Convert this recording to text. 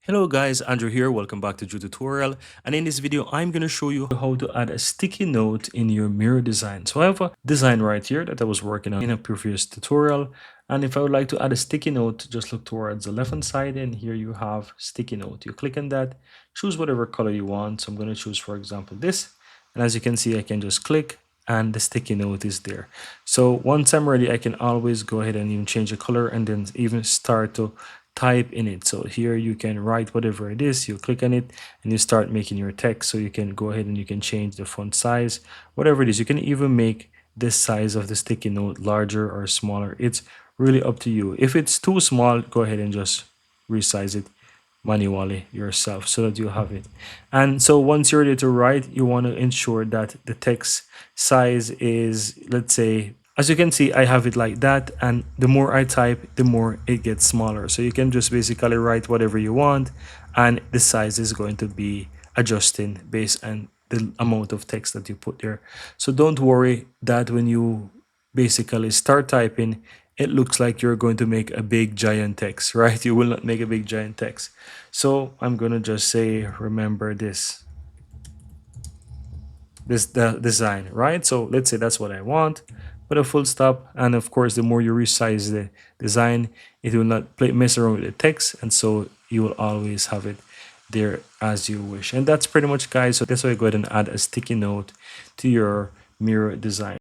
Hello guys, Andrew here. Welcome back to Drew Tutorial. And in this video, I'm going to show you how to add a sticky note in your Miro design. So I have a design right here that I was working on in a previous tutorial. And if I would like to add a sticky note, just look towards the left hand side and here you have sticky note. You click on that, choose whatever color you want. So I'm going to choose, for example, this. And as you can see, I can just click and the sticky note is there. So once I'm ready, I can always go ahead and even change the color and then even start to type in it. So here you can write whatever it is, you click on it and you start making your text. So you can go ahead and you can change the font size, whatever it is. You can even make this size of the sticky note larger or smaller. It's really up to you. If it's too small, go ahead and just resize it manually yourself so that you have it. And so once you're ready to write, you want to ensure that the text size is, let's say, as you can see, I have it like that, and the more I type, the more it gets smaller. So you can just basically write whatever you want and the size is going to be adjusting based on the amount of text that you put there. So don't worry that when you basically start typing, it looks like you're going to make a big giant text, right? You will not make a big giant text. So I'm going to just say, remember this the design, right? So let's say that's what I want. Put a full stop, and of course, the more you resize the design, it will not mess around with the text, and so you will always have it there as you wish. And that's pretty much, guys. So that's why I go ahead and add a sticky note to your Miro design.